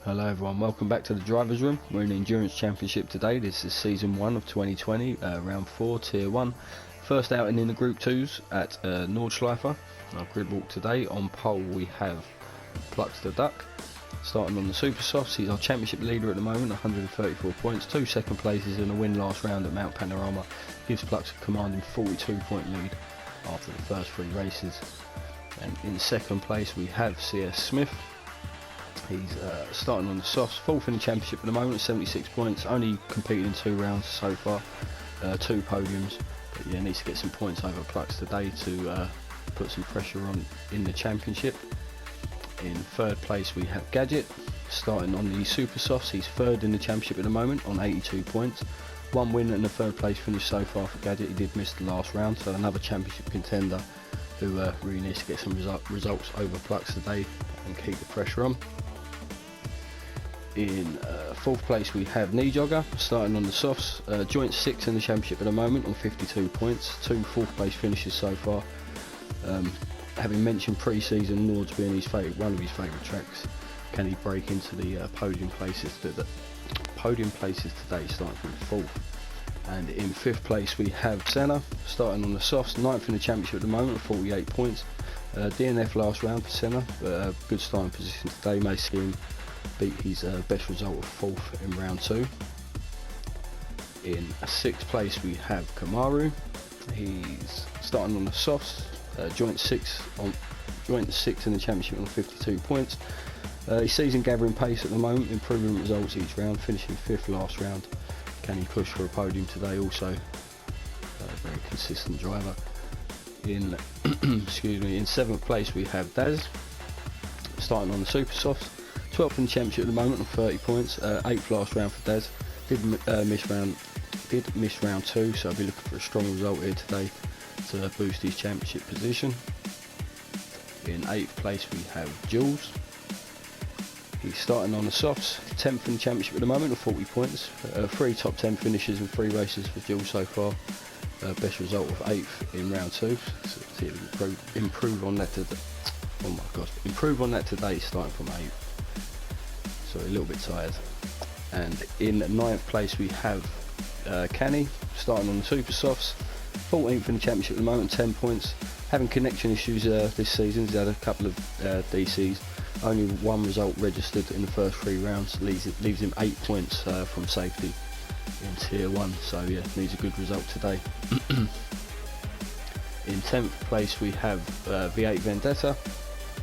Hello everyone, welcome back to the drivers room. We're in the endurance championship today. This is season 1 of 2020, round 4, tier 1. First outing in the group 2s at Nordschleifer. Our grid walk today. On pole we have Plux the Duck. Starting on the super softs, he's our championship leader at the moment, 134 points, 2 second places and a win last round at Mount Panorama. Gives Plux a commanding 42 point lead after the first 3 races. And in second place we have CS Smith. He's starting on the softs, 4th in the championship at the moment, 76 points, only competed in 2 rounds so far, 2 podiums, but yeah, needs to get some points over Plux today to put some pressure on in the championship. In 3rd place we have Gadget, starting on the super softs. He's 3rd in the championship at the moment on 82 points, 1 win and a 3rd place finish so far for Gadget. He did miss the last round, so another championship contender who really needs to get some results over Plux today and keep the pressure on. In 4th place we have Knee Jogger, starting on the softs, joint 6th in the championship at the moment on 52 points, 2 4th place finishes so far. Having mentioned pre-season Nords being one of his favourite tracks, can he break into the podium places today, starting from 4th. And in 5th place we have Senna, starting on the softs, 9th in the championship at the moment at 48 points. DNF last round for Senna, but good starting position today, may see him beat his best result of 4th in round 2. In 6th place we have Kamaru. He's starting on the softs, joint 6th in the championship on 52 points. His season gathering pace at the moment, improving results each round, finishing 5th last round. Can he push for a podium today? Also a very consistent driver. In in 7th place we have Daz, starting on the super softs, 12th in the championship at the moment on 30 points, 8th last round for Daz. Did miss round 2, so I'll be looking for a strong result here today to boost his championship position. In 8th place we have Jules. He's starting on the softs, 10th in the championship at the moment on 40 points, 3 top 10 finishes in 3 races for Jules so far. Best result of 8th in round 2. So see if we can improve on that today. Oh my gosh, improve on that today, starting from 8th. So a little bit tired. And in 9th place we have Canny, starting on the super softs, 14th in the championship at the moment, 10 points. Having connection issues this season. He's had a couple of DCs. Only 1 result registered in the first 3 rounds, leaves him 8 points from safety in tier 1. So yeah, needs a good result today. In 10th place we have V8 Vendetta.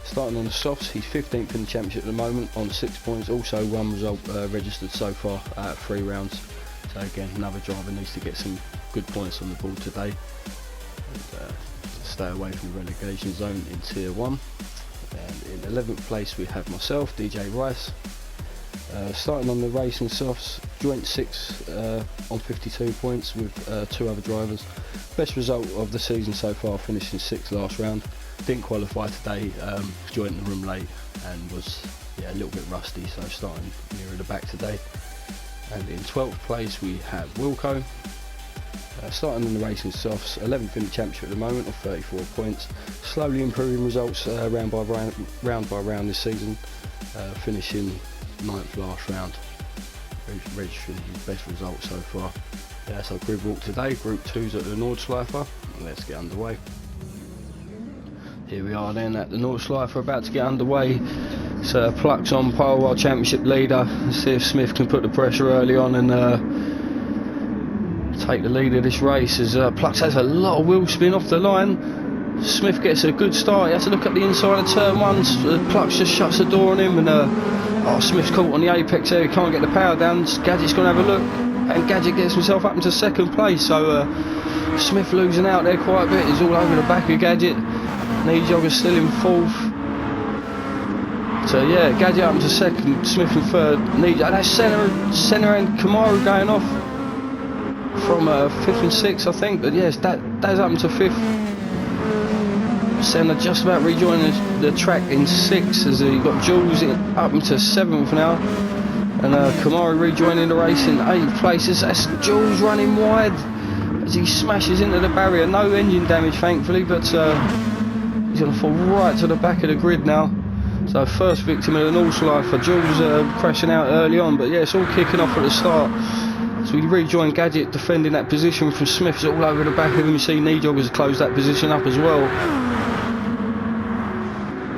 Starting on the softs, he's 15th in the championship at the moment on 6 points, also 1 result registered so far out of 3 rounds. So again, another driver needs to get some good points on the board today and stay away from the relegation zone in tier 1. And in 11th place we have myself, DJ Rice, starting on the racing softs, joint 6 on 52 points with 2 other drivers. Best result of the season so far, finishing 6th last round. Didn't qualify today, joined the room late and was a little bit rusty, so starting nearer the back today. And in 12th place we have Wilco, starting on the racing softs, 11th in the championship at the moment on 34 points, slowly improving results round by round this season, finishing 9th last round, registering his best result so far. That's our grid walk today, group 2s at the Nordschleifer. Let's get underway. Here we are then at the Nordschleifer, about to get underway. So Plux on pole, our championship leader. Let's see if Smith can put the pressure early on and take the lead of this race, as Plux has a lot of wheel spin off the line. Smith gets a good start. He has to look at the inside of turn 1. Plux just shuts the door on him, and Smith's caught on the apex there. He can't get the power down. Gadget's going to have a look, and Gadget gets himself up into 2nd place. So Smith losing out there quite a bit. He's all over the back of Gadget. Knee Jogger's still in 4th. So yeah, Gadget up into 2nd, Smith in 3rd. Knee Jogger, that's Senna and Kamaru going off from 5th and 6th, I think. But yes, that's up into 5th. Senna just about rejoining the track in 6th, as he got Jules up into 7th now. And Kamaru rejoining the race in 8th place. That's Jules running wide as he smashes into the barrier. No engine damage, thankfully, but he's going to fall right to the back of the grid now. So first victim of an Norse life for Jules, crashing out early on, but yeah, it's all kicking off at the start. So we rejoin Gadget defending that position from Smith's all over the back of him. You see Knee Joggers close that position up as well.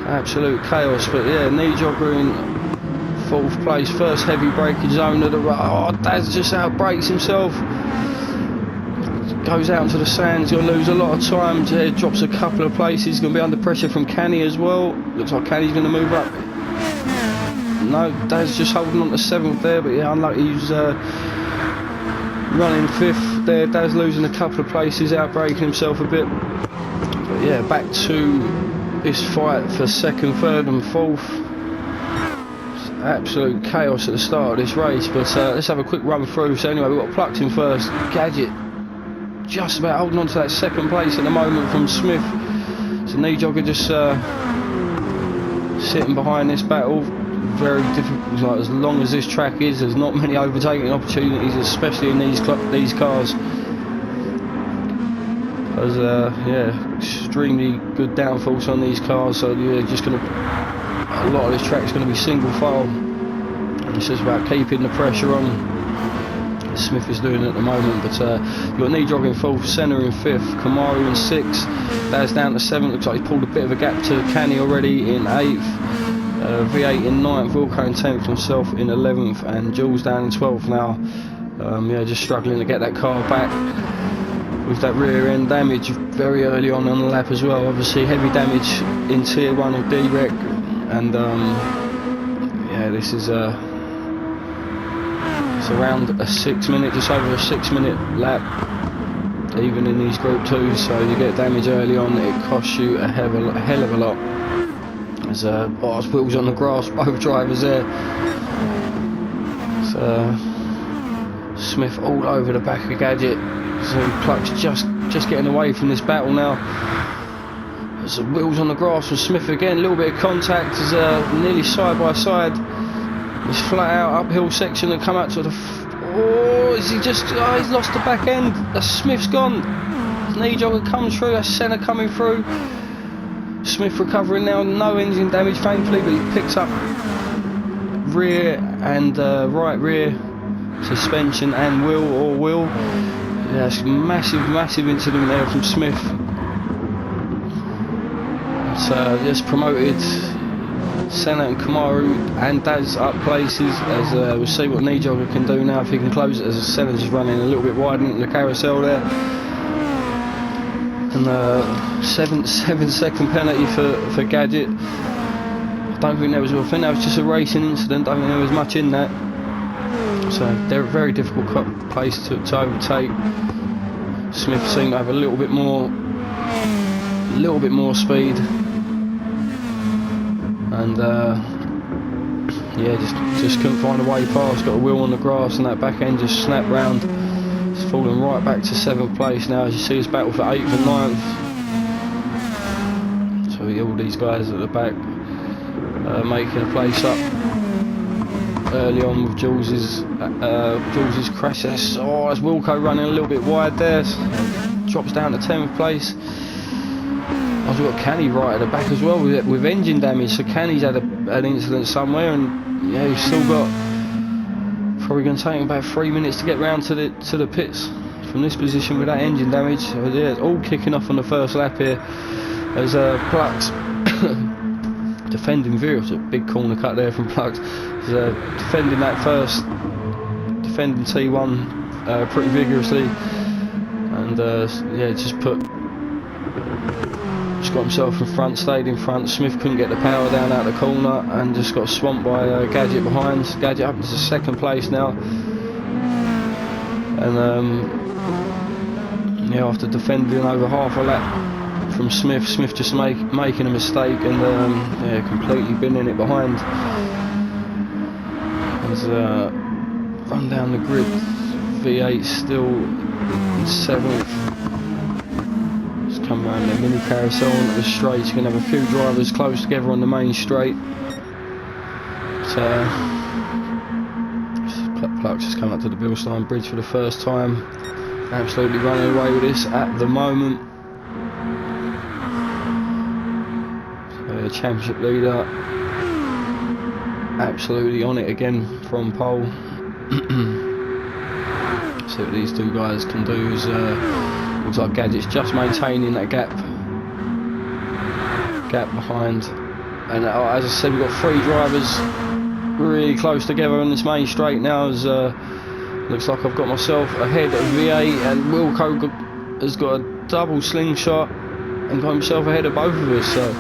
Absolute chaos, but yeah, Knee Jogger in 4th place, first heavy braking zone of the road. Oh, Daz just out brakes himself. Goes out into the sand, he's going to lose a lot of time. Yeah, drops a couple of places, he's going to be under pressure from Canny as well. Looks like Canny's going to move up. No, Daz just holding on to 7th there, but yeah, unlucky. He's running 5th there. Daz losing a couple of places, out braking himself a bit. But yeah, back to this fight for 2nd, 3rd and 4th. It's absolute chaos at the start of this race, but let's have a quick run through. So anyway, we've got Plucked in first. Gadget just about holding on to that 2nd place at the moment from Smith. So Knee Jogger just sitting behind this battle. Very difficult. Like, as long as this track is, there's not many overtaking opportunities, especially in these cars. Because yeah, extremely good downforce on these cars. So you're just going to, a lot of this track is going to be single file. And it's just about keeping the pressure on. Smith is doing it at the moment, but you've got Knee Jogger in 4th, Senna in 5th, Kamaru in 6th, Daz down to 7th. Looks like he's pulled a bit of a gap to Canny already in 8th, V8 in 9th, Wilco in 10th, himself in 11th, and Jules down in 12th now. Yeah, just struggling to get that car back with that rear end damage very early on the lap as well. Obviously heavy damage in tier 1 of Drec, and yeah, this is it's around a 6 minute, just over a 6 minute lap, even in these group 2s. So you get damage early on, it costs you a hell of a lot. There's bars, wheels on the grass, both drivers there. So Smith all over the back of Gadget. So Pluck's just getting away from this battle now. There's wheels on the grass from Smith again, a little bit of contact. Is nearly side by side. This flat out uphill section and come out to the. Oh, is he just? Oh, he's lost the back end. That's Smith's gone. Knee Jogger comes through. That's Senna coming through. Smith recovering now, no engine damage thankfully, but he picks up rear and right rear suspension and wheel. Yeah, it's massive incident there from Smith. It's just promoted Senna and Kamaru and Daz up places, as we'll see what Knee Jogger can do now if he can close it, as Senna's just running a little bit wide into the carousel there. And 7-second penalty for Gadget. I don't think there was, I think that was just a racing incident. I don't think there was much in that. So they're a very difficult place to overtake. Smith seemed to have a little bit more speed, and yeah, just couldn't find a way past. Got a wheel on the grass, and that back end just snapped round. It's fallen right back to 7th place now, as you see his battle for 8th and 9th. So all these guys at the back making a place up early on with Jules's crash. That's Wilco running a little bit wide there. Drops down to 10th place. I've got Canny right at the back as well with engine damage. So Canny's had an incident somewhere, and yeah, he's still got. Probably going to take him about 3 minutes to get round to the pits from this position with that engine damage. So yeah, it's all kicking off on the first lap here. As Pluck's defending very, it's a big corner cut there from Pluck's. Defending that defending T1 pretty vigorously, and yeah, just got himself in front, stayed in front. Smith couldn't get the power down out the corner and just got swamped by Gadget behind. Gadget up into 2nd place now, and yeah, after defending over half a lap from Smith just making a mistake and yeah, completely binning it behind. As run down the grid, V8 still in 7th. Come around the mini carousel onto the straight. You're going to have a few drivers close together on the main straight. So Pluck's just come up to the Bilstein Bridge for the first time. Absolutely running away with this at the moment. So the championship leader absolutely on it again from pole. See what these two guys can do. Looks like Gadget's just maintaining that gap behind. And as I said, we've got 3 drivers really close together on this main straight now. As looks like I've got myself ahead of V8, and Wilco has got a double slingshot and got himself ahead of both of us. So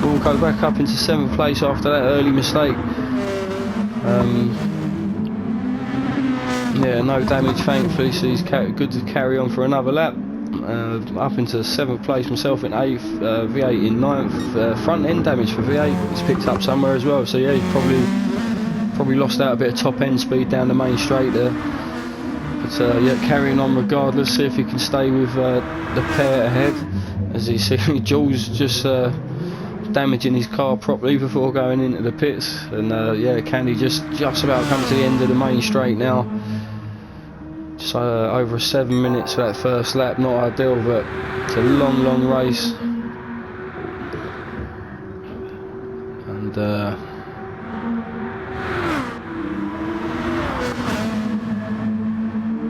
Wilco back up into 7th place after that early mistake. Yeah, no damage thankfully, so he's good to carry on for another lap. Up into 7th place, myself in 8th, V8 in 9th. Front end damage for V8, he's picked up somewhere as well, so yeah, he's probably lost out a bit of top end speed down the main straight there. But yeah, carrying on regardless, see if he can stay with the pair ahead. As you see, Jules just damaging his car properly before going into the pits, and yeah, Candy just about come to the end of the main straight now. Just over 7 minutes for that first lap, not ideal, but it's a long race. And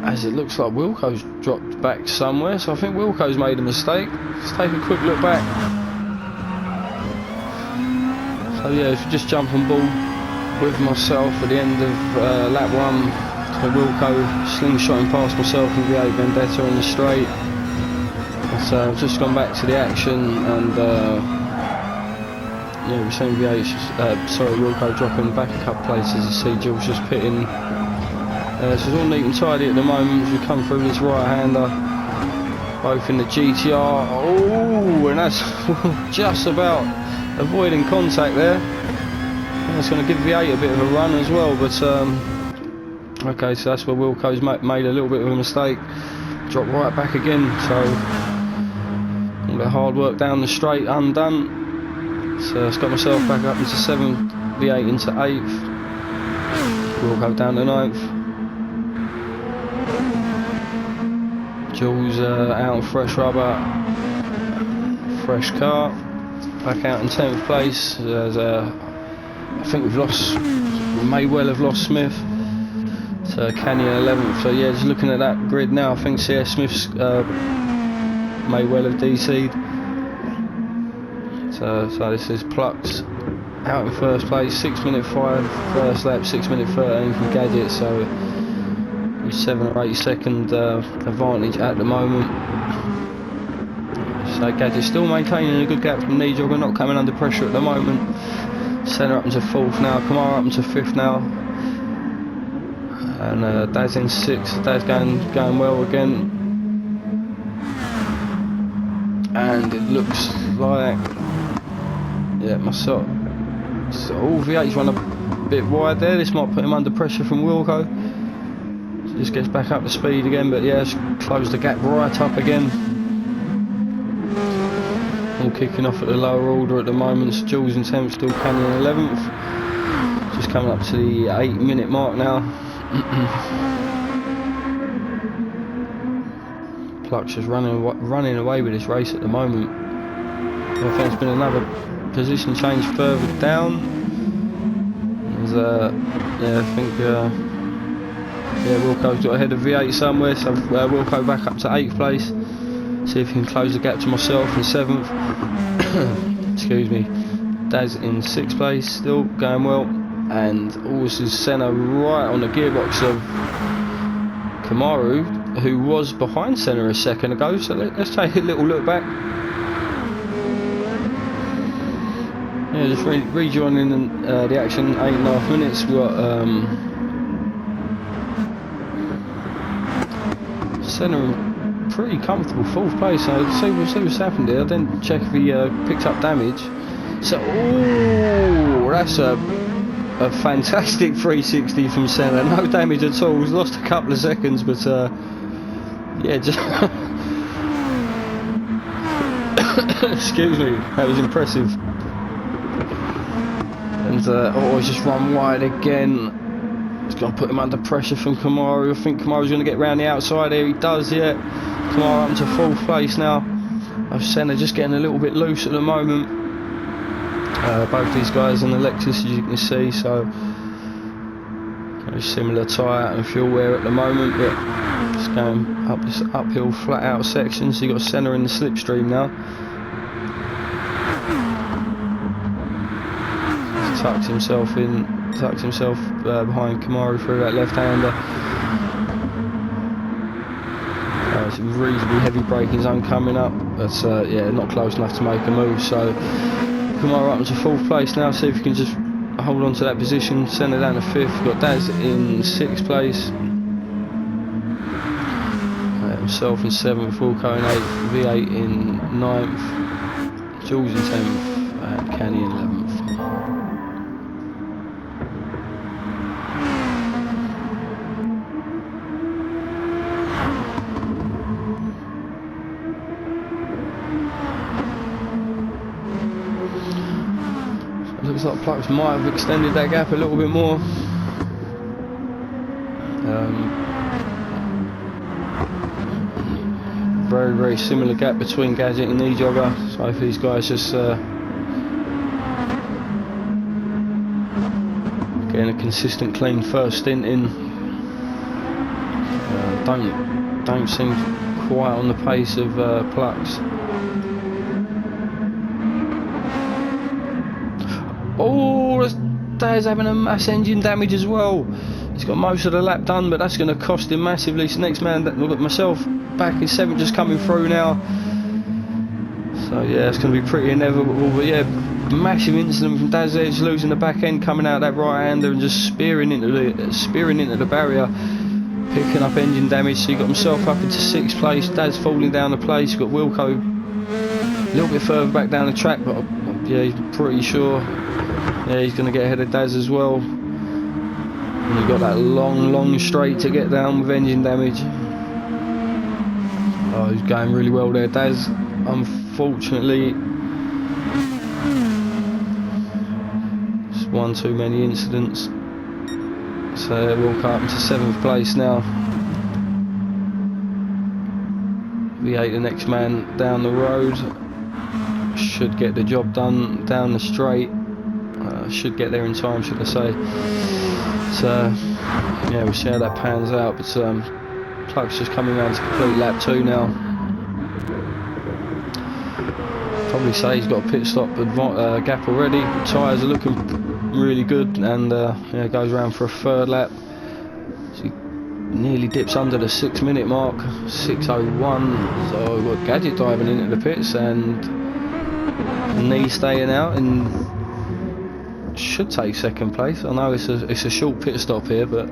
as it looks like Wilco's dropped back somewhere, so I think Wilco's made a mistake. Let's take a quick look back. So yeah, if you just jump on board with myself at the end of lap 1, so Wilco slingshotting past myself and V8 Vendetta on the straight. So I've just gone back to the action, and yeah, we're seeing Wilco dropping back a couple places. You see Jules just pitting. So it's all neat and tidy at the moment as we come through this right-hander, both in the GTR. Oh, and that's just about avoiding contact there. That's going to give V8 a bit of a run as well, but okay, so that's where Wilco's made a little bit of a mistake. Dropped right back again, so all the hard work down the straight undone. So it's got myself back up into 7th, V8 into 8th, Wilco down to 9th. Jules out on fresh rubber, fresh car, back out in 10th place. I think we may well have lost Smith. So Canyon 11th. So yeah, just looking at that grid now, I think CS Smith's may well have DC'd. So this is Plux out in first place, 6 minute 5 first lap, 6 minute 13 from Gadget. So 7 or 8 second advantage at the moment. So Gadget still maintaining a good gap from Nijogger, not coming under pressure at the moment. Senna up into 4th now, Kamara up into 5th now, and Daz in 6th. Daz going well again, and it looks like, yeah, myself. So V8's run a bit wide there. This might put him under pressure from Wilco. So just gets back up to speed again, but yeah, just close the gap right up again. All kicking off at the lower order at the moment. So Jules in 10th, still Canyon 11th. Just coming up to the 8 minute mark now. Plux just running away with this race at the moment. I think it's been another position change further down. Yeah, I think yeah, Wilco's got ahead of V8 somewhere, so Wilco back up to 8th place. See if he can close the gap to myself in 7th. Excuse me. Daz in 6th place, still going well. And this is Senna right on the gearbox of Kamaru, who was behind Senna a second ago. So let's take a little look back. Yeah, just rejoining the action, 8.5 minutes. We've got Senna in pretty comfortable 4th place. So see what's happened there. I didn't check if he picked up damage. So, oh, that's a fantastic 360 from Senna. No damage at all. He's lost a couple of seconds, but yeah, just excuse me, that was impressive. And he's just run wide again. It's going to put him under pressure from Kamaru. I think Kamaru's going to get round the outside here. He does, yeah. Kamaru up to 4th place now. Senna just getting a little bit loose at the moment. Both these guys on the Lexus, as you can see, so very similar tyre and fuel wear at the moment, but just going up this uphill flat out section. So you've got Senna in the slipstream now. He's tucked himself behind Kamaru through that left-hander. It's a reasonably heavy braking zone coming up, but yeah, not close enough to make a move. So Kamaru up into 4th place now. See if you can just hold on to that position. Senna down to 5th. Got Daz in 6th place. Himself in 7th. Wilco in 8th. V8 in 9th. Jules in 10th. And Canny in 11th. Looks like Plux might have extended that gap a little bit more. Very similar gap between Gadget and E-Jogger. So if these guys just getting a consistent clean first stint in, don't seem quite on the pace of Plux. Oh, Daz having a mass engine damage as well. He's got most of the lap done, but that's going to cost him massively. So next man, look at myself, back in 7th, just coming through now. So yeah, it's going to be pretty inevitable. But yeah, massive incident from Daz there, just losing the back end, coming out that right-hander and just spearing into the barrier, picking up engine damage. So he got himself up into 6th place. Daz falling down the place. You've got Wilco a little bit further back down the track, but yeah, he's pretty sure. Yeah, he's going to get ahead of Daz as well. And you've got that long straight to get down with engine damage. Oh, he's going really well there. Daz, unfortunately, just one too many incidents. So we'll cut up into 7th place now. V8, the next man down the road, should get the job done down the straight. Should get there in time, should I say. So yeah, we'll see how that pans out. But Plug's just coming around to complete lap 2 now. Probably say he's got a pit stop gap already. Tyres are looking really good, and yeah, goes around for a 3rd lap. So he nearly dips under the 6-minute mark, 6:01. So we've got Gadget diving into the pits and Knee staying out and should take 2nd place. I know it's a short pit stop here, but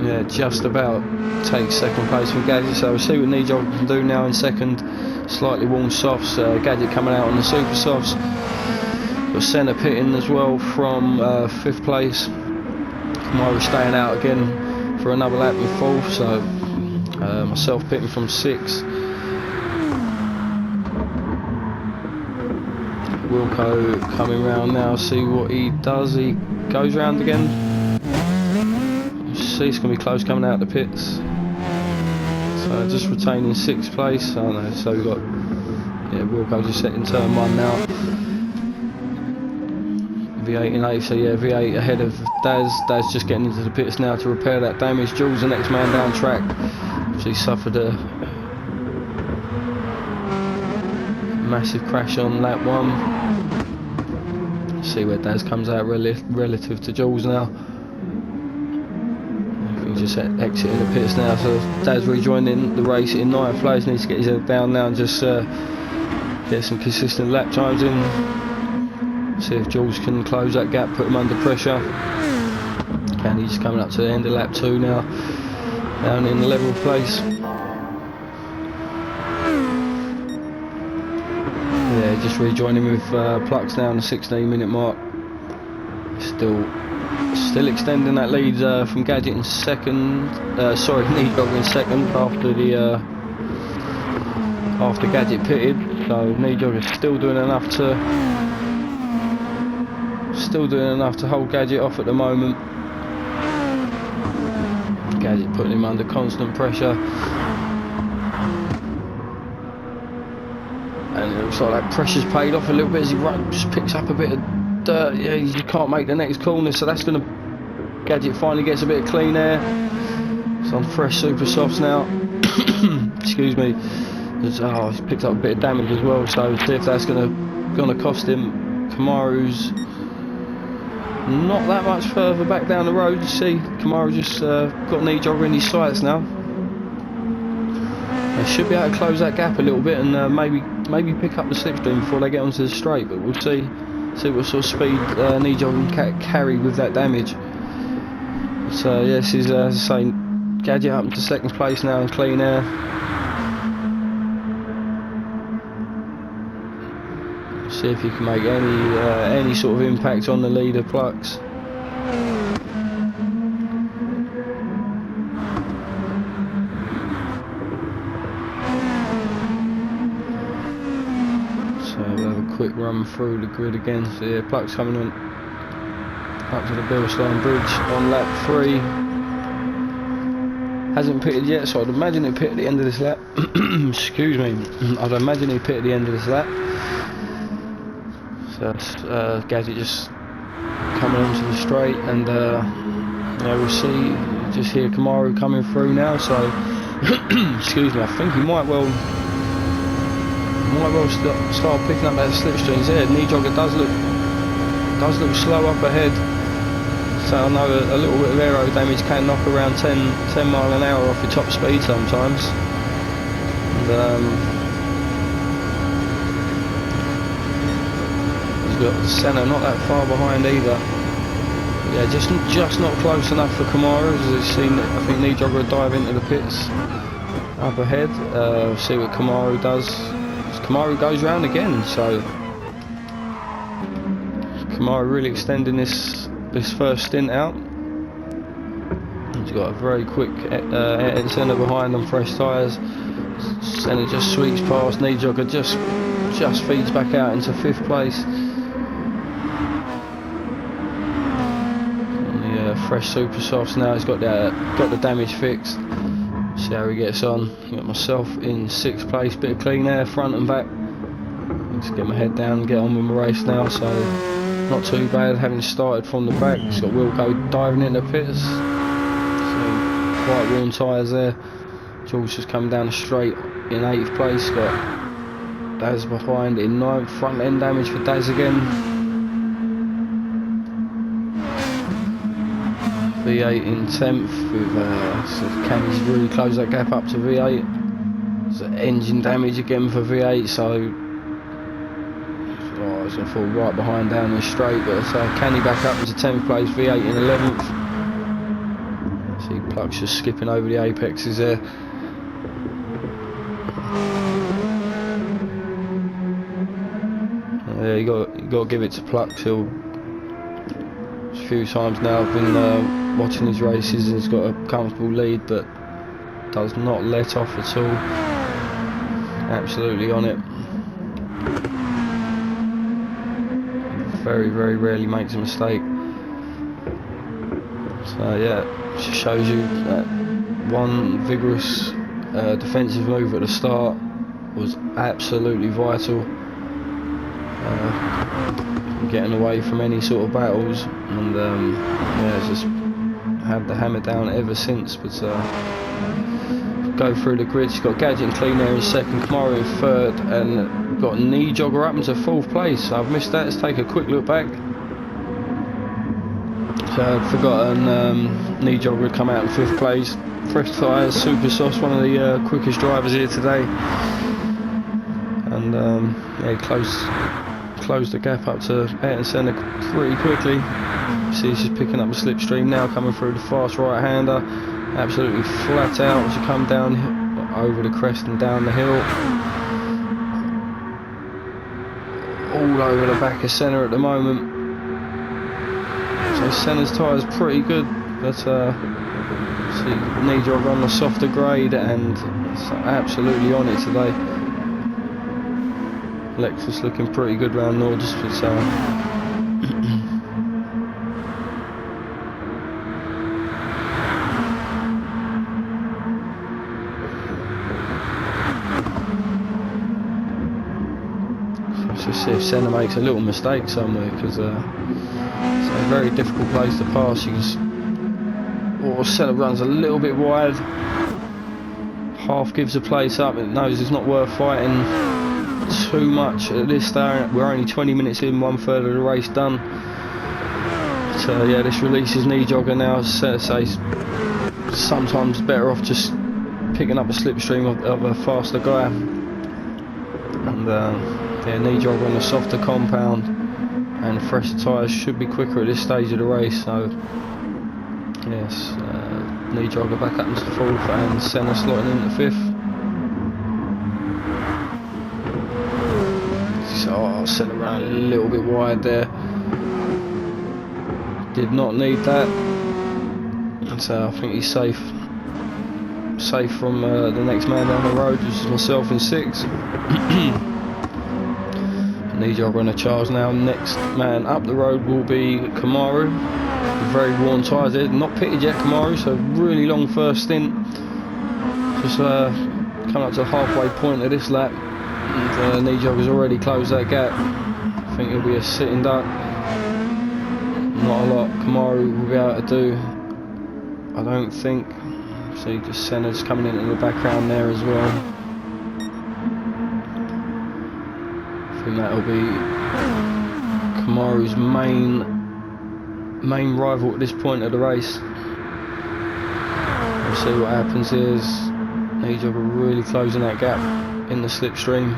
yeah, just about takes 2nd place from Gadget. So we'll see what Knee-Jog can do now in 2nd. Slightly warm softs. Gadget coming out on the super softs. Got Senna pitting as well from 5th place. Kamaru staying out again for another lap in 4th. So myself pitting from 6th. Wilco coming round now, see what he does. He goes round again. See, it's going to be close coming out of the pits. So just retaining 6th place. Oh no, so we've got, yeah, Wilco just set in turn 1 now. V8 in 8th, so yeah, V8 ahead of Daz. Daz just getting into the pits now to repair that damage. Jules, the next man down track. She suffered a massive crash on lap 1. See where Daz comes out relative to Jules now. He just exiting the pits now, so Daz rejoining the race in 9th place. Needs to get his head down now and just get some consistent lap times in. See if Jules can close that gap, put him under pressure. And he's just coming up to the end of lap 2 now, down in the level place. Yeah, just rejoining with Plux now on the 16-minute mark. Still extending that lead from Gadget in 2nd. Sorry, Knee-Jog in 2nd after Gadget pitted. So Knee-Jog is still doing enough to hold Gadget off at the moment. Gadget putting him under constant pressure. And it looks like that pressure's paid off a little bit as he just picks up a bit of dirt. Yeah, you can't make the next corner, so that's going to... Gadget finally gets a bit of clean air. It's on fresh super softs now. Excuse me. He's picked up a bit of damage as well, so see if that's gonna cost him. Kamaru's not that much further back down the road. You see, Kamaru just got knee jogger in his sights now. They should be able to close that gap a little bit and maybe pick up the slipstream before they get onto the straight. But we'll see what sort of speed knee jogger can carry with that damage. So yeah, this is as I say, Gadget up to second place now in clean air. See if you can make any sort of impact on the leader Plux. So we'll have a quick run through the grid again. So yeah, Plux coming on up to the Bilstein Bridge on lap 3. Hasn't pitted yet, so I'd imagine he'll pit at the end of this lap. Excuse me. I'd imagine he'll pit at the end of this lap. So Gadget just coming onto the straight, and yeah, we'll see. Just hear Kamaru coming through now. So excuse me. I think he might well start picking up that slipstream. Yeah, knee jogger does look slow up ahead. So I know a little bit of aero damage can knock around 10 mile an hour off your top speed sometimes. And, he's got Senna not that far behind either. Yeah, just not close enough for Kamaru. As you've seen, I think knee jogger will dive into the pits up ahead. See what Kamaru does. Kamaru goes round again, so Kamaru really extending this first stint out. He's got a very quick Senna behind on fresh tyres. Senna just sweeps past, knee jogger just feeds back out into 5th place. On the fresh super softs now, he's got the damage fixed. See how he gets on. Got myself in 6th place, bit of clean air front and back. Just get my head down and get on with my race now, so not too bad having started from the back. He's got Wilco diving in the pits. So quite worn tyres there. George just come down the straight in 8th place. Got Daz behind in 9th. Front end damage for Daz again. V8 in 10th with so can he really close that gap up to V8. So engine damage again for V8, so he's going to fall right behind down the straight, but can he back up into 10th place, V8 in 11th. See Plux just skipping over the apexes there. Yeah, you got to give it to Plux. He'll a few times now I've been watching his races, and he's got a comfortable lead, but does not let off at all. Absolutely on it. Very, very rarely makes a mistake. So yeah, just shows you that one vigorous defensive move at the start was absolutely vital. Getting away from any sort of battles, and yeah, just had the hammer down ever since. But go through the grid. She's got Gadget and clean air in 2nd, Kamaru in 3rd, and got knee jogger up into 4th place. I've missed that. Let's take a quick look back. So I'd forgotten knee jogger had come out in 5th place. Fresh tyres, super sauce, one of the quickest drivers here today, and yeah, closed the gap up to Ayrton Senna pretty quickly. See, he's just picking up the slipstream now, coming through the fast right-hander. Absolutely flat out as you come down over the crest and down the hill. All over the back of Senna at the moment. So Senna's tyre's pretty good, but see, knee jogger on the softer grade, and it's absolutely on it today. Lexus looking pretty good round Nords, but see if Senna makes a little mistake somewhere, because it's a very difficult place to pass. You can, or Senna runs a little bit wide, half gives the place up, it knows it's not worth fighting too much at this stage. We're only 20 minutes in, 1/3 of the race done. So yeah, this releases knee jogger now. Senna says sometimes better off just picking up a slipstream of a faster guy. And yeah, knee jogger on the softer compound and fresher tyres should be quicker at this stage of the race. So yes, knee jogger back up into 4th and Senna slotting into 5th. So Senna ran a little bit wide there. Did not need that. And so I think he's safe from the next man down the road, which is myself in 6th. Knee jogger on a charge now. Next man up the road will be Kamaru. Very worn tyres there, not pitted yet Kamaru, so really long first stint. Just coming up to the halfway point of this lap, and knee jogger's already closed that gap. I think it'll be a sitting duck. Not a lot Kamaru will be able to do, I don't think. See, just Senna's coming into the background there as well. I think that'll be Kamaru's main rival at this point of the race. We'll see what happens here. Knee jogger really closing that gap in the slipstream.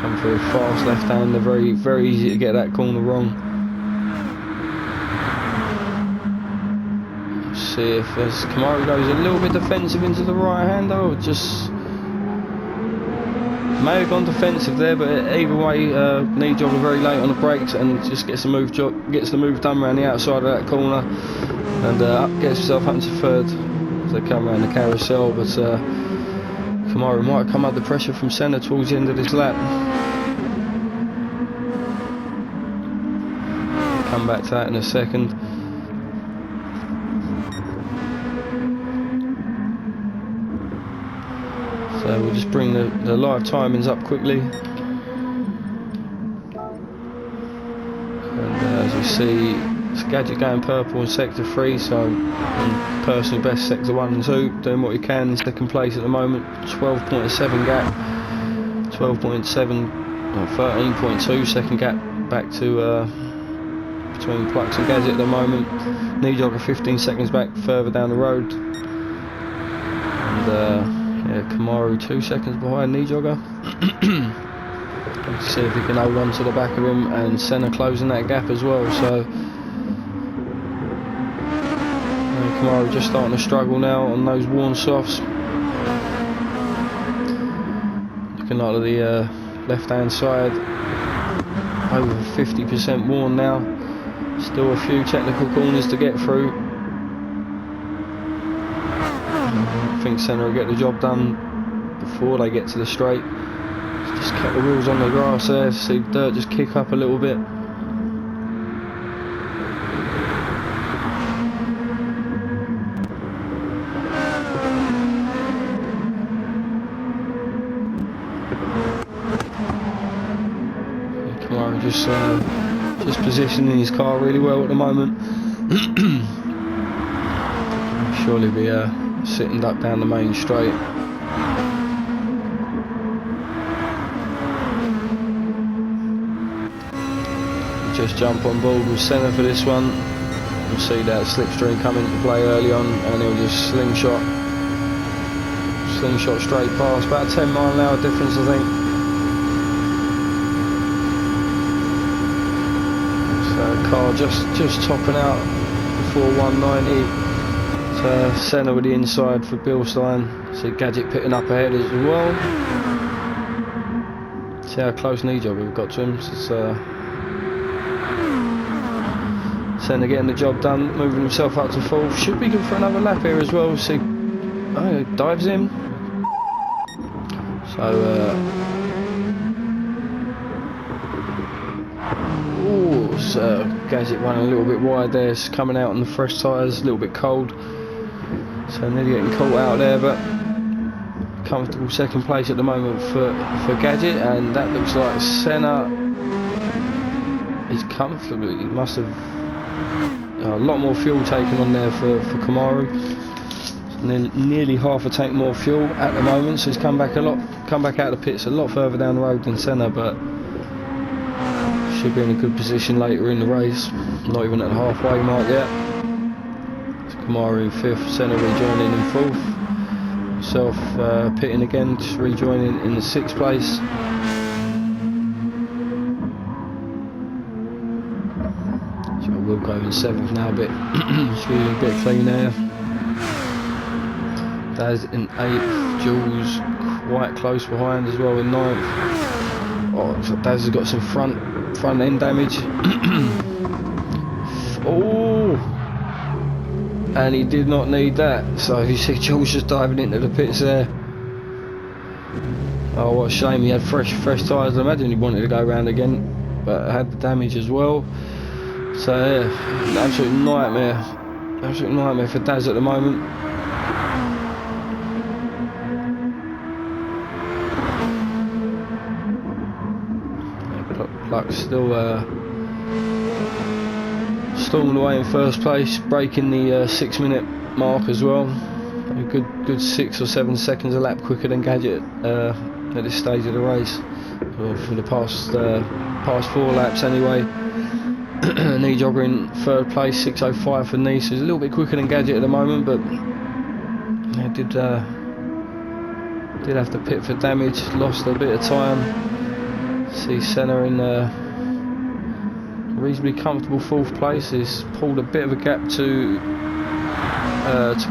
Come through a fast left-hander, very easy to get that corner wrong. See if as Kamaru goes a little bit defensive into the right-hander, or just may have gone defensive there, but either way, knee jogger very late on the brakes and just gets the move done around the outside of that corner, and gets himself up into 3rd as they come around the carousel. But Kamaru might come under pressure from Senna towards the end of this lap. Come back to that in a second. So we'll just bring the live timings up quickly. And as you see, it's Gadget going purple in sector 3, so personally best sector 1 and 2, doing what he can in 2nd place at the moment. 12.7 gap, 12.7 or 13.2 second gap back to between Plux and Gadget at the moment. Knee jogger 15 seconds back further down the road. And yeah, Kamaru 2 seconds behind knee jogger. Let's see if he can hold on to the back of him, and Senna closing that gap as well. So Kamaru just starting to struggle now on those worn softs. Looking like the left hand side over 50% worn now. Still a few technical corners to get through. I think Senna will get the job done before they get to the straight. Just kept the wheels on the grass there, see the dirt just kick up a little bit. Kamaru just positioning his car really well at the moment. Surely be sitting duck down the main straight. Just jump on board with Senna for this one. You'll see that slipstream come into play early on, and he'll just slingshot straight past. About a 10-mile-an-hour difference, I think. So car just topping out before 190. Senna with the inside for Bilstein. See Gadget pitting up ahead as well. See how close knee jogger we've got to him. So Senna getting the job done, moving himself up to 4th. Should be good for another lap here as well. See, oh, dives in. So Gadget running a little bit wide there. It's coming out on the fresh tyres, a little bit cold. So nearly getting caught out there, but comfortable second place at the moment for Gadget, and that looks like Senna is comfortably. He must have a lot more fuel taken on there for Kamaru. Nearly half a tank more fuel at the moment, so he's come back out of the pits a lot further down the road than Senna, but should be in a good position later in the race. Not even at the halfway mark yet. It's Kamaru in 5th, Senna rejoining in 4th, myself pitting again, just rejoining in the 6th place. So we'll go in 7th now, a bit clean air. Daz in 8th, Jules quite close behind as well in 9th. Oh, so Daz has got some front end damage. Oh, and he did not need that. So you see Jules just diving into the pits there. Oh, what a shame. He had fresh tyres. I imagine he wanted to go around again, but had the damage as well. So yeah, an absolute nightmare for Daz at the moment. Luck still storming away in 1st place, breaking the 6-minute mark as well. A good 6 or 7 seconds a lap quicker than Gadget at this stage of the race. Well, for the past 4 laps anyway. Knee jogger in 3rd place, 6:05 for Knee, so he's a little bit quicker than Gadget at the moment, but yeah, did have to pit for damage, lost a bit of time. See Senna in reasonably comfortable 4th place. He's pulled a bit of a gap to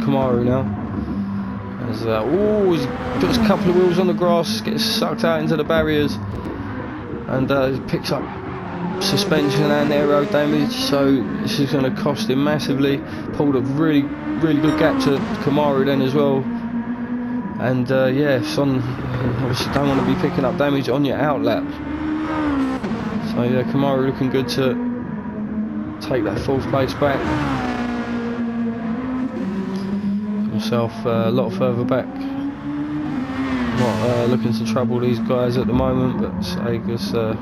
Kamaru now. As he's got a couple of wheels on the grass, gets sucked out into the barriers, and picks up suspension and aero damage. So this is going to cost him massively. Pulled a really good gap to Kamaru then as well. And yeah, obviously don't want to be picking up damage on your outlap. So yeah, Kamaru looking good to take that 4th place back. Myself a lot further back. Not looking to trouble these guys at the moment, but say there's a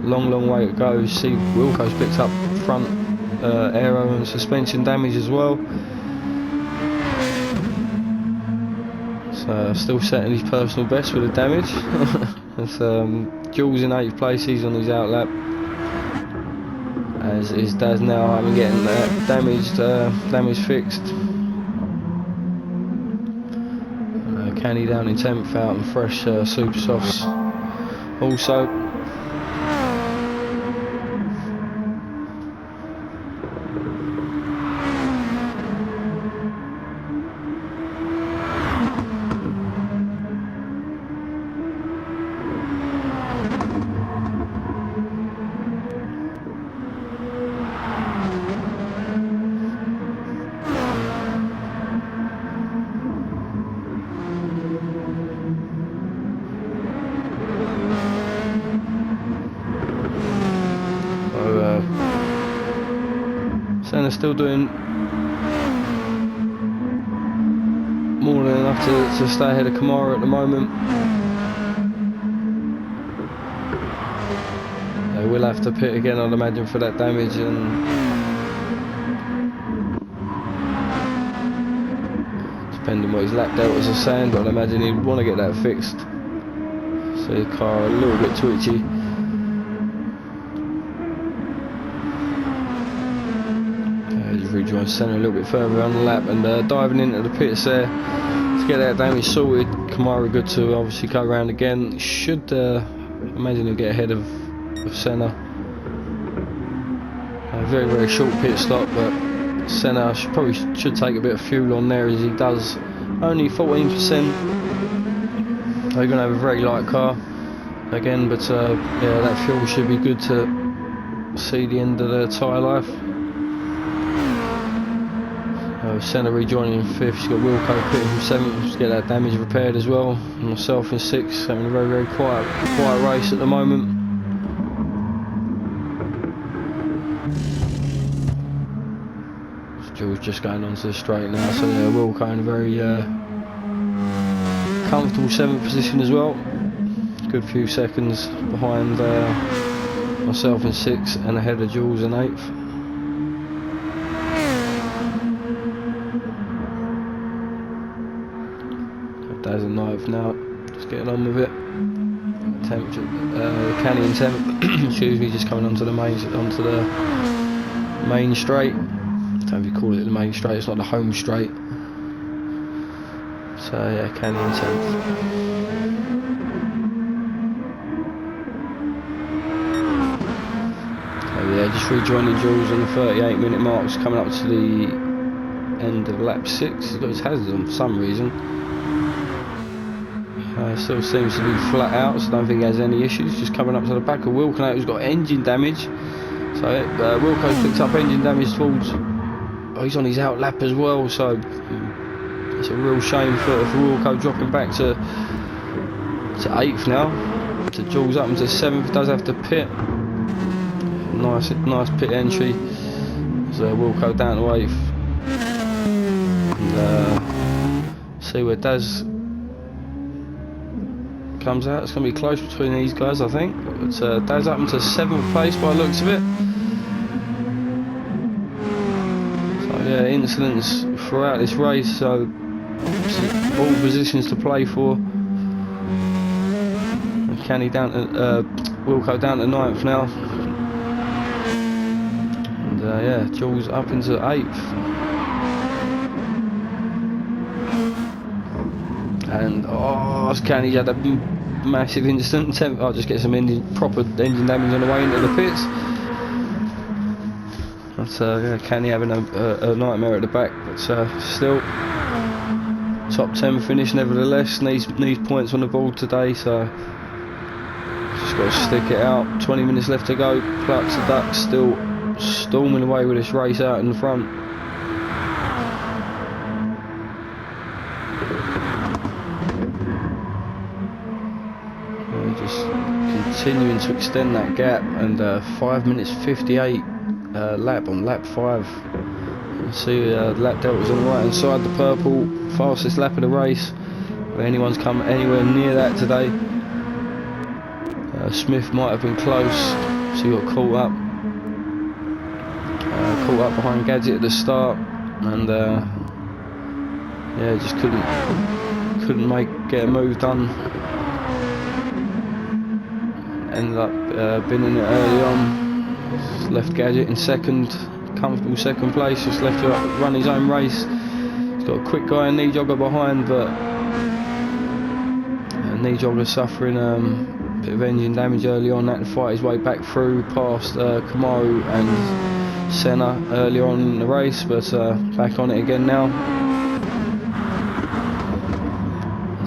long way to go. You see Wilco's picked up front aero and suspension damage as well. Still setting his personal best with the damage. It's, Jules in 8th place, he's on his outlap. As is Daz now, having getting that damage fixed. Canny down in 10th out and fresh super softs also. Senna's still doing more than enough to stay ahead of Kamaru at the moment. They will have to pit again, I'd imagine, for that damage, and depending what his lap deltas are saying, but I'd imagine he'd want to get that fixed. So the car a little bit twitchy. Rejoin Senna a little bit further on the lap, and diving into the pits there to get that damage sorted. Kamaru good to obviously go around again. Should imagine he'll get ahead of Senna. A very short pit stop, but Senna probably should take a bit of fuel on there, as he does only 14%. They're going to have a very light car again, but yeah, that fuel should be good to see the end of their tyre life. Senna rejoining in 5th, she's got Wilco pitting from 7th to get that damage repaired as well. And myself in 6th, having a very quiet race at the moment. Jules just going onto the straight now, so yeah, Wilco in a very comfortable 7th position as well. Good few seconds behind myself in 6th and ahead of Jules in 8th. Daz in 9th now, just getting on with it. Temperature, canyon temp, excuse me, just coming onto the main straight. I don't know if you call it the main straight, it's not the home straight. So yeah, canyon temp. Yeah, just rejoining Jules on the 38-minute marks, coming up to the end of lap 6. He's got his hazards on for some reason. Still seems to be flat out, so I don't think he has any issues. Just coming up to the back of Wilco, who's got engine damage. So Wilco picked up engine damage towards. Oh, he's on his out lap as well. So it's a real shame for Wilco dropping back to 8th now. So Jules up into 7th, does have to pit. Nice pit entry. So Wilco down to 8th. And see where Daz comes out. It's going to be close between these guys, I think. But Daz up into 7th place by the looks of it. So yeah, incidents throughout this race. So all positions to play for. And Kenny down to Wilco down to 9th now. And yeah, Jules up into 8th. And oh, Kenny had a massive incident. I'll just get some proper engine damage on the way into the pits. But yeah, Kenny having a nightmare at the back, but still top 10 finish nevertheless. Needs points on the board today, so just got to stick it out. 20 minutes left to go. Plucks the Ducks still storming away with this race out in the front. Just continuing to extend that gap, and 5 minutes 58 lap on lap 5. You can see lap delta's on the right hand side, the purple, fastest lap of the race. If anyone's come anywhere near that today, Smith might have been close, so he got caught up behind Gadget at the start, and yeah, just couldn't get a move done. Ended up binning it early on. Just left Gadget in 2nd, comfortable 2nd place. Just left to run his own race. He's got a quick guy and knee jogger behind, but knee jogger suffering a bit of engine damage early on. Had to fight his way back through past Kamaru and Senna earlier on in the race, but back on it again now.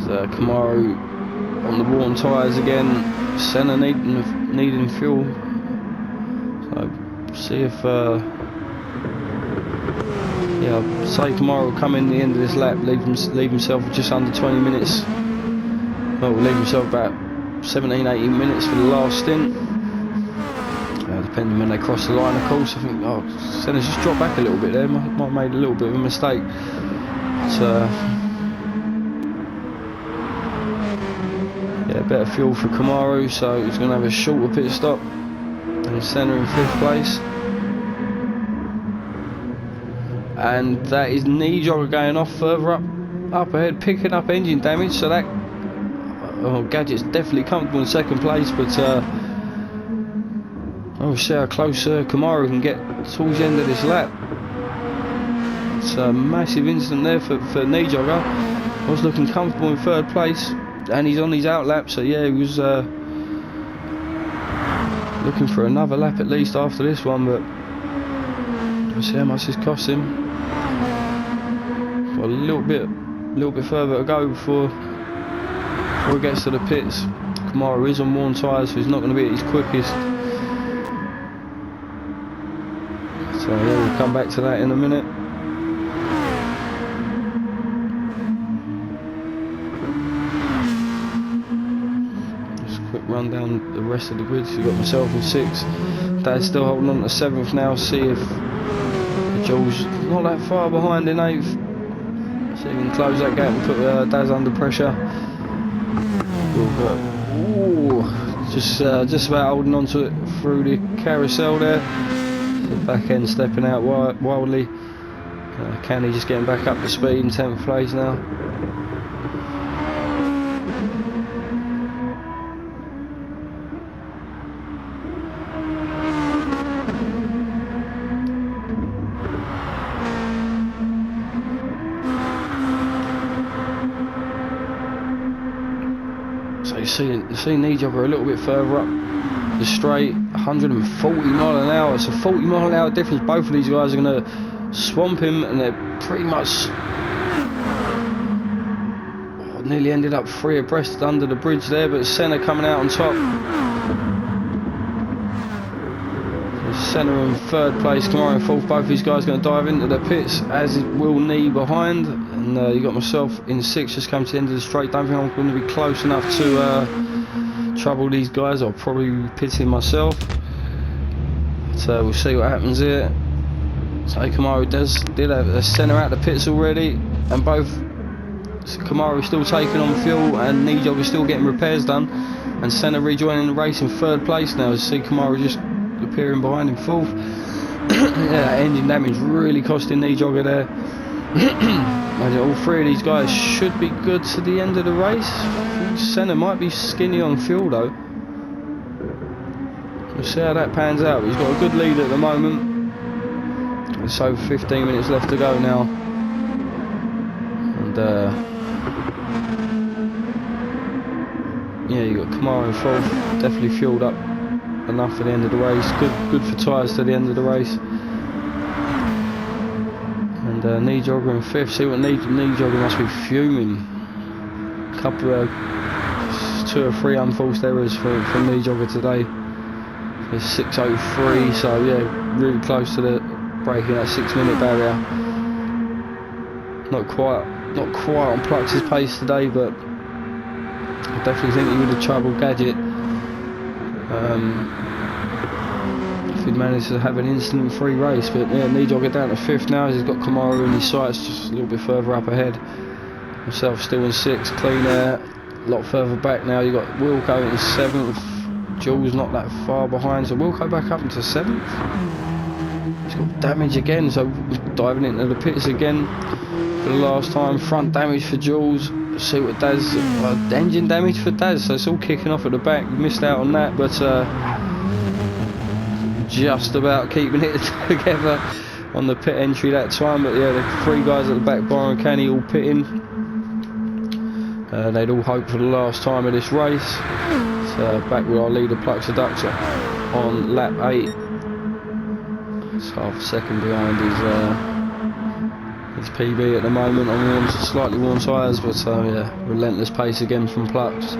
There's Kamaru on the worn tyres again. Senna needing fuel. So see if yeah, say Kamaru will come in the end of this lap, leave himself just under 20 minutes. Well, leave himself about 17-18 minutes for the last stint. Depending when they cross the line, of course. I think Senna's just dropped back a little bit there. Might have made a little bit of a mistake. But, yeah, better fuel for Kamaru, so he's going to have a shorter pit stop. And Senna in 5th place. And that is knee jogger going off further up ahead, picking up engine damage. So that Gadget's definitely comfortable in 2nd place, but we'll see how close Kamaru can get towards the end of this lap. It's a massive incident there for knee jogger. Was looking comfortable in 3rd place, and he's on his out lap, so yeah, he was looking for another lap at least after this one, but we'll see how much this costs him. Got a little bit further to go before he gets to the pits. Kamaru is on worn tyres, so he's not going to be at his quickest. So yeah, we'll come back to that in a minute. Run down the rest of the grid. So you've got myself in 6th. Dad's still holding on to 7th now. See if Jules not that far behind in 8th. See if he can close that gap and put Daz under pressure. Ooh, just about holding on to it through the carousel there. The back end stepping out wildly. Kenny just getting back up to speed in 10th place now. So you see Nijogger a little bit further up the straight, 140 mile an hour. It's a 40 mile an hour difference. Both of these guys are going to swamp him, and they're pretty much nearly ended up 3 abreast under the bridge there, but Senna coming out on top. Senna in 3rd place, Kamara in 4th. Both these guys going to dive into the pits, as will Knee behind, and you got myself in 6th, just come to the end of the straight. Don't think I'm going to be close enough to trouble these guys. I'll probably be pitting myself, so we'll see what happens here. So Kamara did have a Senna out the pits already, and both Kamara is still taking on fuel, and Nijogger is still getting repairs done, and Senna rejoining the race in 3rd place now. As you see Kamara just appearing behind in 4th. Yeah, engine damage really costing Nijogger there. And all 3 of these guys should be good to the end of the race. Senna might be skinny on fuel though. We'll see how that pans out. He's got a good lead at the moment. It's over 15 minutes left to go now, and yeah, you got Kamara in 4th, definitely fueled up enough for the end of the race. Good for tyres to the end of the race. And Nijogger in 5th. See what Nijogger must be fuming. A couple of 2 or 3 unforced errors from Nijogger today. It's 6:03, so yeah, really close to the breaking that 6-minute barrier. Not quite on Plux's pace today, but I definitely think he would have troubled Gadget if he'd managed to have an incident-free race. But yeah, Nijogger down to 5th now. He's got Kamara in his sights, just a little bit further up ahead. Myself still in 6th, Clean Air a lot further back now. You got Wilco in 7th. Jules not that far behind, so Wilco back up into 7th. He's got damage again, so diving into the pits again for the last time. Front damage for Jules. See what Daz, engine damage for Daz, so it's all kicking off at the back. Missed out on that, but just about keeping it together on the pit entry that time. But yeah, the 3 guys at the back, Byron Canny, all pitting. They'd all hoped for the last time of this race. So back with our leader Plux Ducks on lap 8. It's half a second behind his PB at the moment on slightly worn tyres, but yeah, relentless pace again from Plux.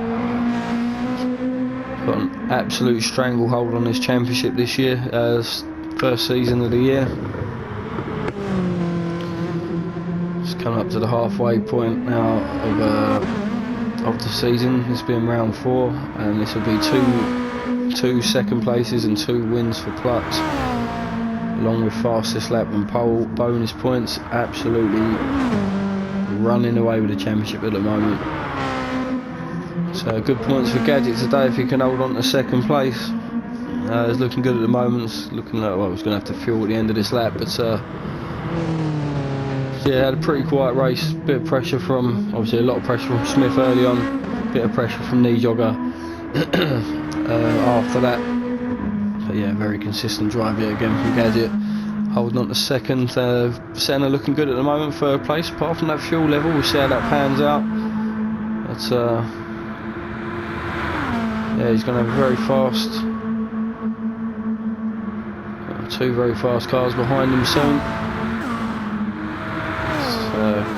Got an absolute stranglehold on this championship this year, first season of the year. It's coming up to the halfway point now of the season. It's been round 4, and this will be two second places and 2 wins for Plux, along with fastest lap and pole bonus points. Absolutely running away with the championship at the moment. So good points for Gadget today if he can hold on to 2nd place. It's looking good at the moment. It's looking like, well, he's going to have to fuel at the end of this lap, but yeah, had a pretty quiet race. Bit of pressure from, obviously a lot of pressure from Smith early on, bit of pressure from Nijogger after that. But yeah, very consistent drive yet again from Gadget, holding on to 2nd. Senna looking good at the moment, 3rd place. Apart from that fuel level, we'll see how that pans out. But yeah, he's going to have a very fast, 2 very fast cars behind him soon.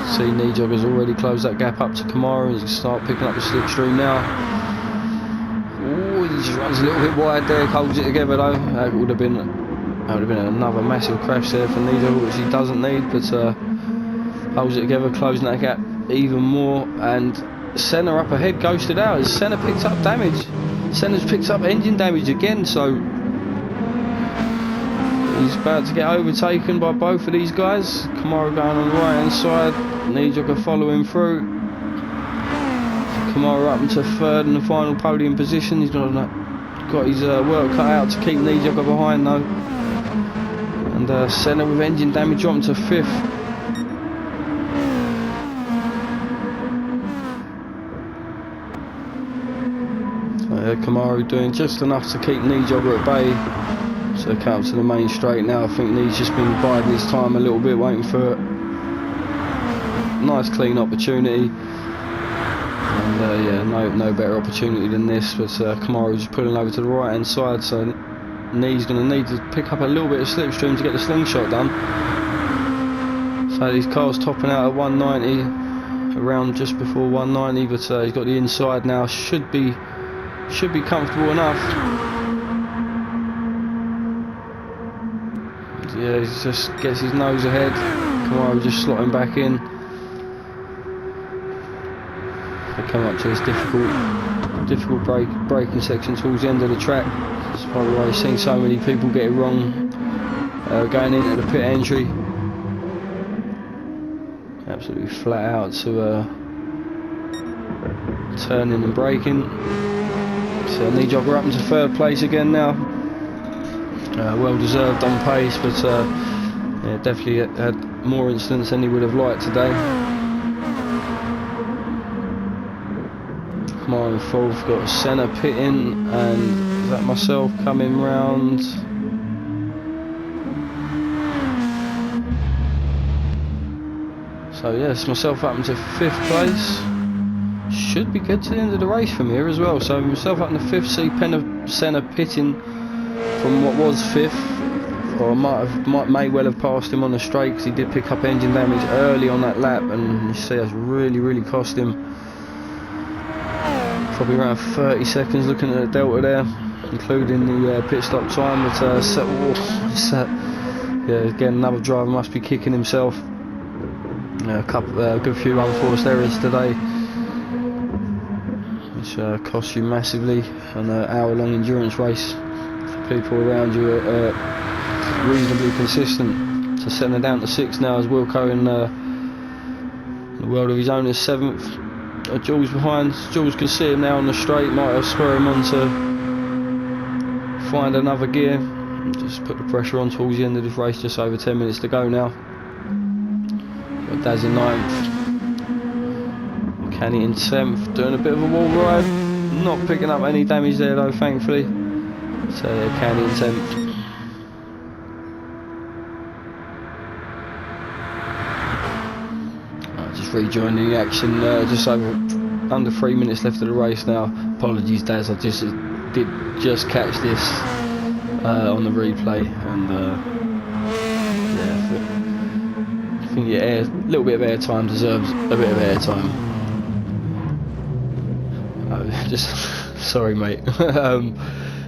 See Nijogger's already closed that gap up to Kamara. He's going to start picking up the slipstream now. Ooh, he just runs a little bit wide there, holds it together though. That would have been another massive crash there for Nijogger, which he doesn't need, but holds it together, closing that gap even more. And Senna up ahead, ghosted out as Senna picks up damage. Senna's picked up engine damage again, so he's about to get overtaken by both of these guys. Kamara going on the right hand side, Nijogger following through. Kamara up into third in the final podium position. He's got his work cut out to keep Nijogger behind though. And Senna with engine damage dropped to fifth. Kamara doing just enough to keep Nijogger at bay. So come up to the main straight now. I think Ni's just been biding his time a little bit, waiting for a nice clean opportunity. And yeah, no better opportunity than this. But Kamara just pulling over to the right hand side, so Ni's going to need to pick up a little bit of slipstream to get the slingshot done. So these cars topping out at 190, around just before 190, but he's got the inside now. Should be comfortable enough. Yeah, he just gets his nose ahead. Kamara just slotting back in. They come up to this difficult braking section towards the end of the track. That's probably why you've seen so many people get it wrong going into the pit entry. Absolutely flat out to turning and braking. So Nijogger up into third place again now. Well deserved on pace, but yeah, definitely had more incidents than he would have liked today. Kamara in fourth, got Senna pitting, and is that myself coming round? So yes, myself up into fifth place. Should be good to the end of the race from here as well. So myself up in the fifth, see Senna pitting from what was fifth, or may well have passed him on the straight, because he did pick up engine damage early on that lap, and you see that's really cost him probably around 30 seconds looking at the delta there, including the pit stop time. But yeah, again, another driver must be kicking himself. A good few unforced errors today, which cost you massively on an hour-long endurance race. For people around you are reasonably consistent. So Senna down to sixth now, as Wilco in the world of his own is seventh. Jules behind. Jules can see him now on the straight, might have spur him on to find another gear. Just put the pressure on towards the end of this race, just over 10 minutes to go now. Got Daz in 9th, Kenny in 10th, doing a bit of a wall ride, not picking up any damage there though, thankfully. So yeah, Kenny in 10th. Just rejoining the action, just under 3 minutes left of the race now. Apologies Daz, I did just catch this on the replay, and yeah, I think a little bit of air time deserves a bit of air time. Just sorry mate.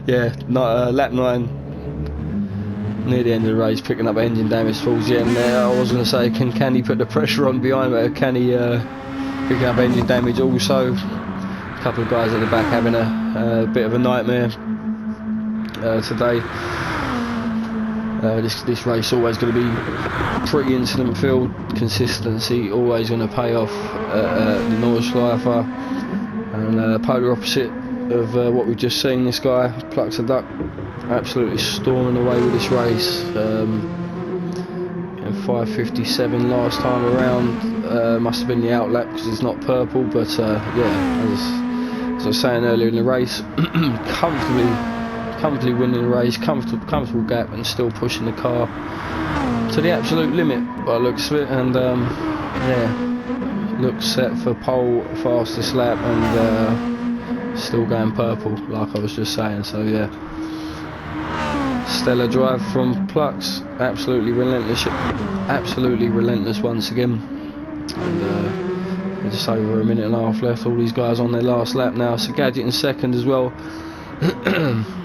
Yeah, lap 9, near the end of the race, picking up engine damage towards the end there. I was going to say, can he put the pressure on behind, but can he pick up engine damage also? A couple of guys at the back having a bit of a nightmare today. This race always going to be pretty incident filled. Consistency always going to pay off the Nordschleifer, and polar opposite of what we've just seen. This guy plucks a duck, absolutely storming away with this race. 5:57 last time around, must have been the outlap because it's not purple, but yeah, as I was saying earlier in the race, comfortably winning the race, comfortable gap, and still pushing the car to the absolute limit by the looks of it. And yeah, looks set for pole, fastest lap, and still going purple like I was just saying. So yeah, stellar drive from Plux, absolutely relentless once again. And just over a minute and a half left, all these guys on their last lap now. So Gadget in second as well.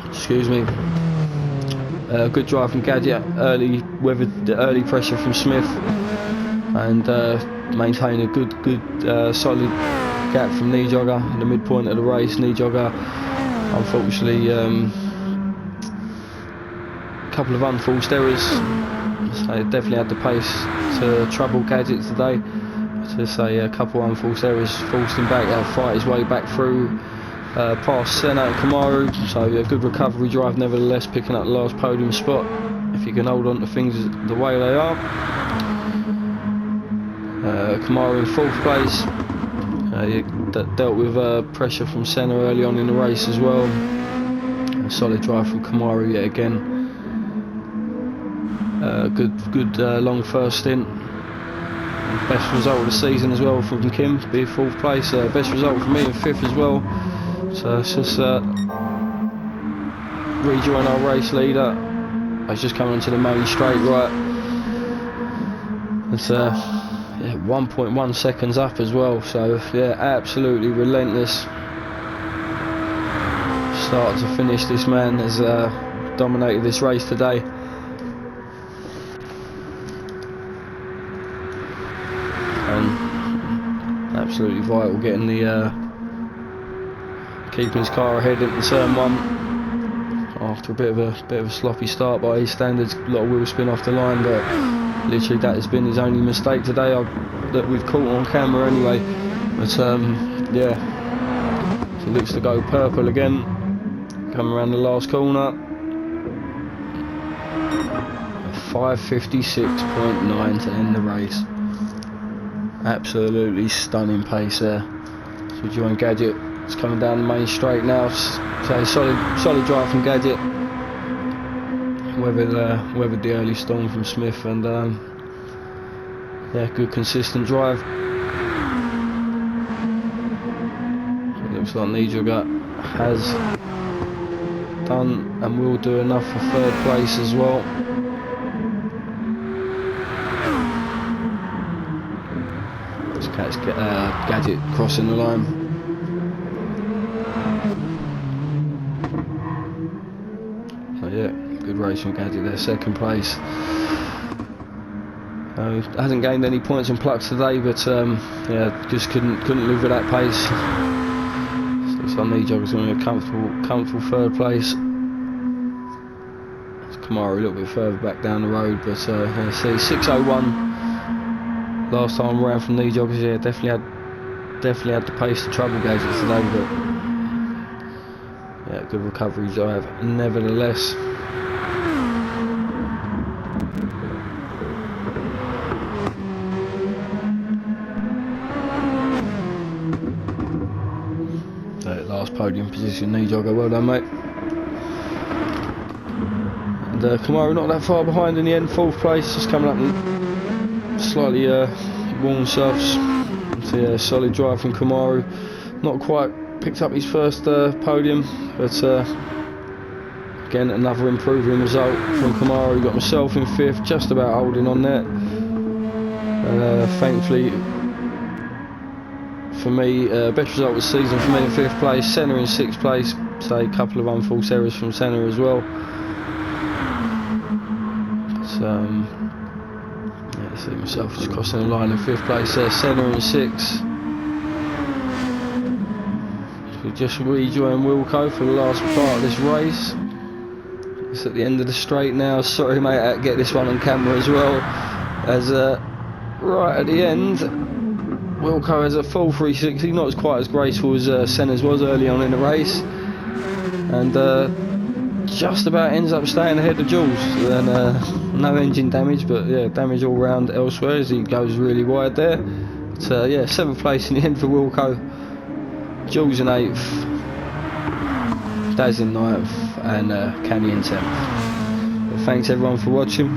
Excuse me. Good drive from Gadget, weathered the early pressure from Smith, and maintained a good solid gap from Nijogger in the midpoint of the race. Nijogger, unfortunately, a couple of unforced errors, so definitely had the pace to trouble Gadget today. But to say a couple unforced errors forced him back, fight his way back through past Senna and Kamaru. So a good recovery drive nevertheless, picking up the last podium spot if you can hold on to things the way they are. Kamaru in 4th place. That dealt with pressure from Senna early on in the race as well. A solid drive from Kamaru yet again. Good long first stint. Best result of the season as well from Kim, be 4th place. Best result for me in 5th as well. So let's just rejoin our race leader. He's just coming onto the main straight right. It's 1.1 seconds up as well. So yeah, absolutely relentless. Start to finish, this man has dominated this race today. And absolutely vital getting the keeping his car ahead into turn 1 after a bit of a sloppy start by his standards. A lot of wheel spin off the line, but literally that has been his only mistake today that we've caught on camera anyway. But yeah, so it looks to go purple again. Coming around the last corner. 5:56.9 to end the race. Absolutely stunning pace there. So join Gadget. It's coming down the main straight now. So solid drive from Gadget. Weathered the early storm from Smith, and yeah, good consistent drive. It looks like Nijogger has done and will do enough for 3rd place as well. Let's catch Gadget crossing the line. So yeah, good race from Gadget there, 2nd place. Hasn't gained any points on Plucks today, but yeah, just couldn't live with that pace. So Nijogger's going to be a comfortable 3rd place. Kamaru a little bit further back down the road, but let's see, 6:01 last time around from Nijogger. Yeah, definitely had the pace to trouble Gadget today, but yeah, good recovery drive nevertheless. Last podium position, Nijogger, well done mate. And Kamaru not that far behind in the end, 4th place, just coming up and slightly worn softs. So yeah, solid drive from Kamaru. Not quite picked up his first podium, but again another improving result from Kamaru. Got myself in 5th, just about holding on there. Thankfully for me, best result of the season for me in 5th place. Senna in 6th place. So a couple of unforced errors from Senna as well. So yeah, see myself just crossing the line in 5th place there. Senna in 6th. We just rejoin Wilco for the last part of this race. It's at the end of the straight now. Sorry mate, I had to get this one on camera as well. As right at the end, Wilco has a full 360, not quite as graceful as Senna's was early on in the race, and just about ends up staying ahead of Jules. And no engine damage, but yeah, damage all round elsewhere as he goes really wide there. But yeah, 7th place in the end for Wilco. Jules in 8th, Daz in 9th, and Canny in 10th. But thanks everyone for watching.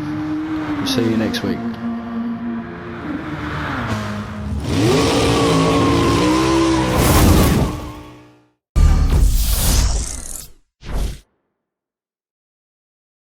We'll see you next week.